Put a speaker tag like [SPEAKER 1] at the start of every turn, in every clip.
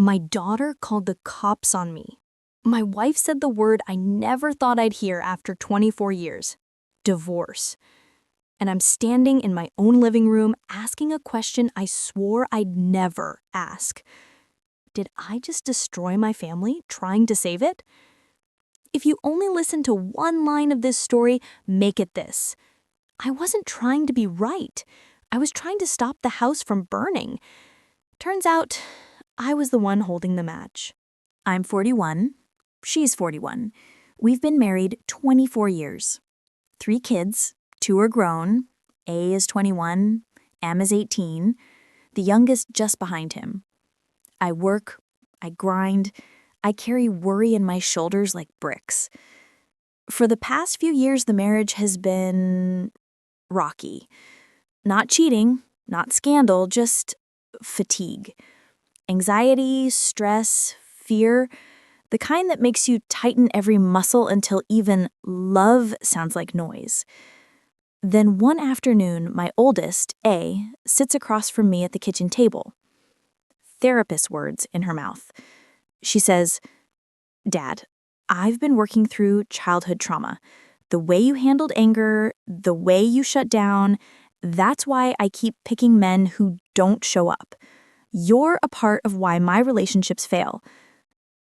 [SPEAKER 1] My daughter called the cops on me. My wife said the word I never thought I'd hear after 24 years: divorce. And I'm standing in my own living room asking a question I swore I'd never ask. Did I just destroy my family trying to save it? If you only listen to one line of this story, make it this: I wasn't trying to be right. I was trying to stop the house from burning. Turns out, I was the one holding the match.
[SPEAKER 2] I'm 41. She's 41. We've been married 24 years. 3 kids, 2 are grown. A is 21, M is 18, the youngest just behind him. I work, I grind, I carry worry in my shoulders like bricks. For the past few years, the marriage has been rocky. Not cheating, not scandal, just fatigue. Anxiety, stress, fear, the kind that makes you tighten every muscle until even love sounds like noise. Then one afternoon, my oldest, A, sits across from me at the kitchen table. Therapist words in her mouth. She says, "Dad, I've been working through childhood trauma. The way you handled anger, the way you shut down, that's why I keep picking men who don't show up. You're a part of why my relationships fail.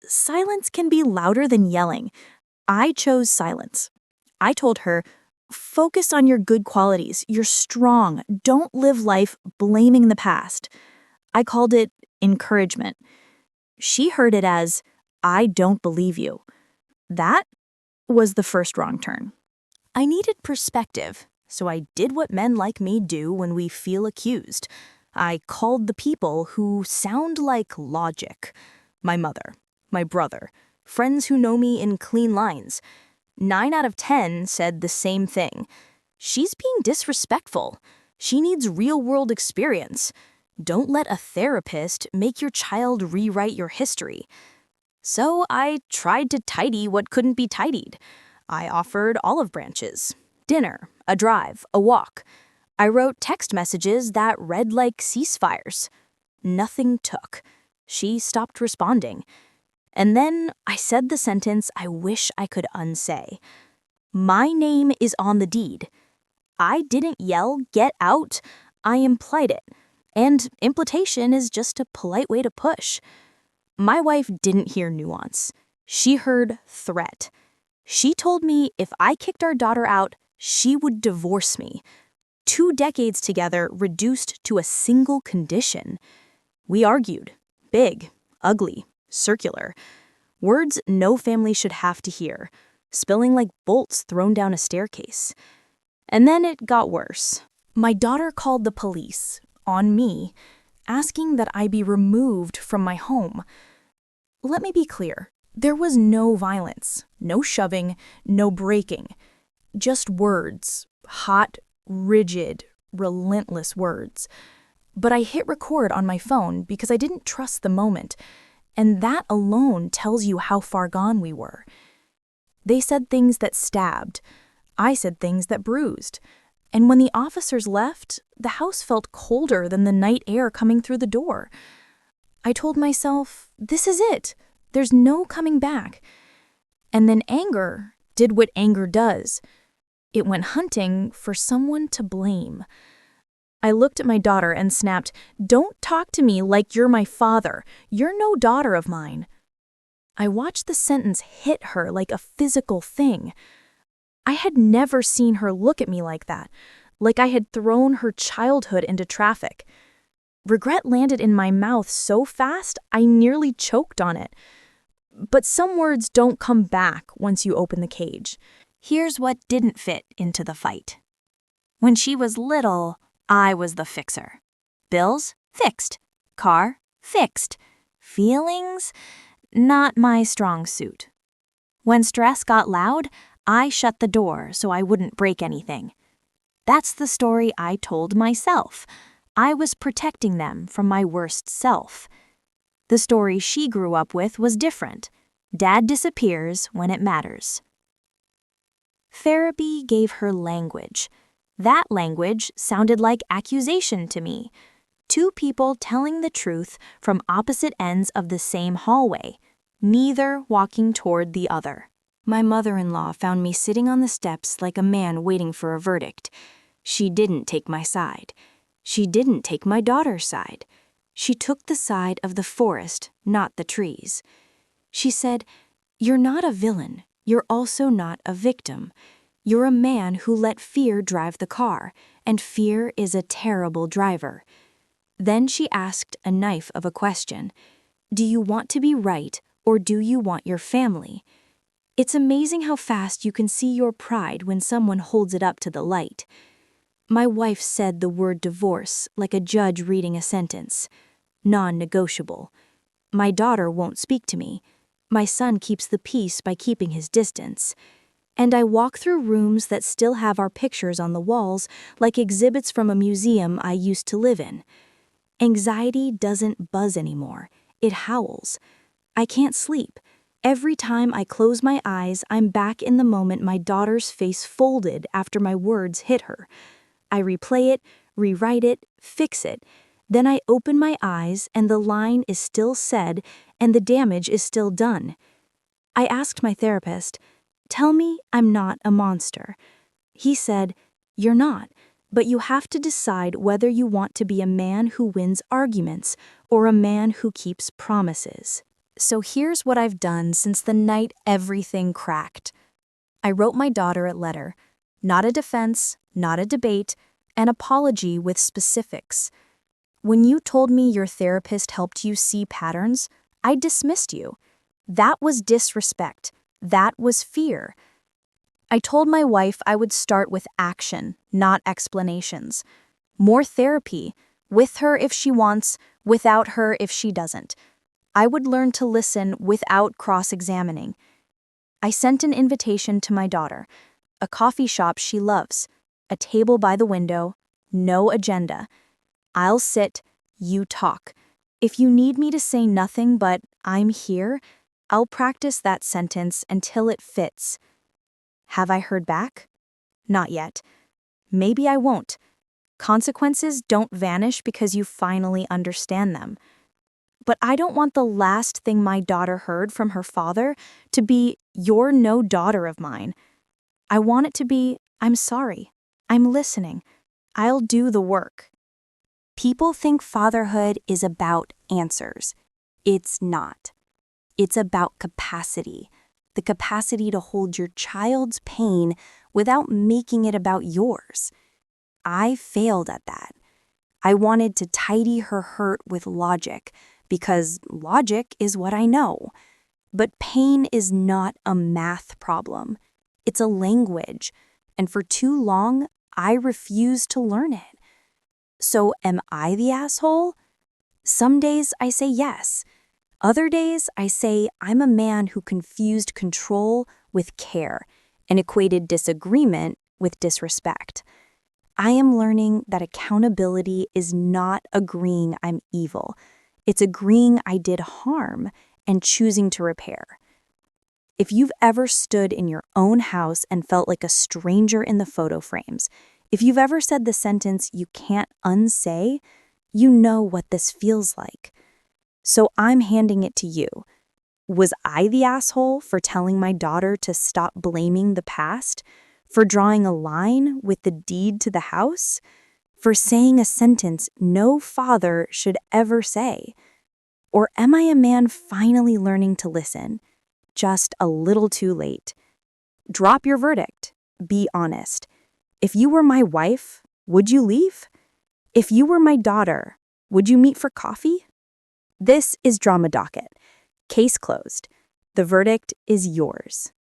[SPEAKER 2] Silence can be louder than yelling. I chose silence. I told her, focus on your good qualities. You're strong. Don't live life blaming the past." I called it encouragement. She heard it as, "I don't believe you." That was the first wrong turn. I needed perspective, so I did what men like me do when we feel accused. I called the people who sound like logic. My mother, my brother, friends who know me in clean lines. 9 out of 10 said the same thing. She's being disrespectful. She needs real-world experience. Don't let a therapist make your child rewrite your history. So I tried to tidy what couldn't be tidied. I offered olive branches, dinner, a drive, a walk. I wrote text messages that read like ceasefires. Nothing took. She stopped responding. And then I said the sentence I wish I could unsay. My name is on the deed. I didn't yell, "Get out." I implied it. And implication is just a polite way to push. My wife didn't hear nuance. She heard threat. She told me if I kicked our daughter out, she would divorce me. 2 decades together reduced to a single condition. We argued. Big, ugly, circular. Words no family should have to hear, spilling like bolts thrown down a staircase. And then it got worse. My daughter called the police, on me, asking that I be removed from my home. Let me be clear. There was no violence, no shoving, no breaking. Just words, hot, rigid, relentless words. But I hit record on my phone because I didn't trust the moment, and that alone tells you how far gone we were. They said things that stabbed. I said things that bruised. And when the officers left, the house felt colder than the night air coming through the door. I told myself, this is it. There's no coming back. And then anger did what anger does. It went hunting for someone to blame. I looked at my daughter and snapped, "Don't talk to me like you're my father. You're no daughter of mine." I watched the sentence hit her like a physical thing. I had never seen her look at me like that, like I had thrown her childhood into traffic. Regret landed in my mouth so fast I nearly choked on it. But some words don't come back once you open the cage. Here's what didn't fit into the fight. When she was little, I was the fixer. Bills? Fixed. Car? Fixed. Feelings? Not my strong suit. When stress got loud, I shut the door so I wouldn't break anything. That's the story I told myself. I was protecting them from my worst self. The story she grew up with was different. Dad disappears when it matters. Therapy gave her language. That language sounded like accusation to me. Two people telling the truth from opposite ends of the same hallway, neither walking toward the other.
[SPEAKER 1] My mother-in-law found me sitting on the steps like a man waiting for a verdict. She didn't take my side. She didn't take my daughter's side. She took the side of the forest, not the trees. She said, "You're not a villain. You're also not a victim. You're a man who let fear drive the car, and fear is a terrible driver." Then she asked a knife of a question. "Do you want to be right, or do you want your family?" It's amazing how fast you can see your pride when someone holds it up to the light. My wife said the word divorce like a judge reading a sentence. Non-negotiable. My daughter won't speak to me. My son keeps the peace by keeping his distance. And I walk through rooms that still have our pictures on the walls like exhibits from a museum I used to live in. Anxiety doesn't buzz anymore. It howls. I can't sleep. Every time I close my eyes, I'm back in the moment my daughter's face folded after my words hit her. I replay it, rewrite it, fix it. Then I open my eyes and the line is still said and the damage is still done. I asked my therapist, "Tell me I'm not a monster." He said, "You're not, but you have to decide whether you want to be a man who wins arguments or a man who keeps promises." So here's what I've done since the night everything cracked. I wrote my daughter a letter, not a defense, not a debate, an apology with specifics. When you told me your therapist helped you see patterns, I dismissed you. That was disrespect. That was fear. I told my wife I would start with action, not explanations. More therapy, with her if she wants, without her if she doesn't. I would learn to listen without cross-examining. I sent an invitation to my daughter, a coffee shop she loves, a table by the window, no agenda. I'll sit, you talk. If you need me to say nothing but "I'm here," I'll practice that sentence until it fits. Have I heard back? Not yet. Maybe I won't. Consequences don't vanish because you finally understand them. But I don't want the last thing my daughter heard from her father to be, "You're no daughter of mine." I want it to be, "I'm sorry. I'm listening. I'll do the work." People think fatherhood is about answers. It's not. It's about capacity. The capacity to hold your child's pain without making it about yours. I failed at that. I wanted to tidy her hurt with logic, because logic is what I know. But pain is not a math problem. It's a language, and for too long, I refused to learn it. So am I the asshole? Some days I say yes. Other days I say I'm a man who confused control with care and equated disagreement with disrespect. I am learning that accountability is not agreeing I'm evil. It's agreeing I did harm and choosing to repair. If you've ever stood in your own house and felt like a stranger in the photo frames, if you've ever said the sentence you can't unsay, you know what this feels like. So I'm handing it to you. Was I the asshole for telling my daughter to stop blaming the past? For drawing a line with the deed to the house? For saying a sentence no father should ever say? Or am I a man finally learning to listen? Just a little too late. Drop your verdict. Be honest. If you were my wife, would you leave? If you were my daughter, would you meet for coffee? This is Drama Docket. Case closed. The verdict is yours.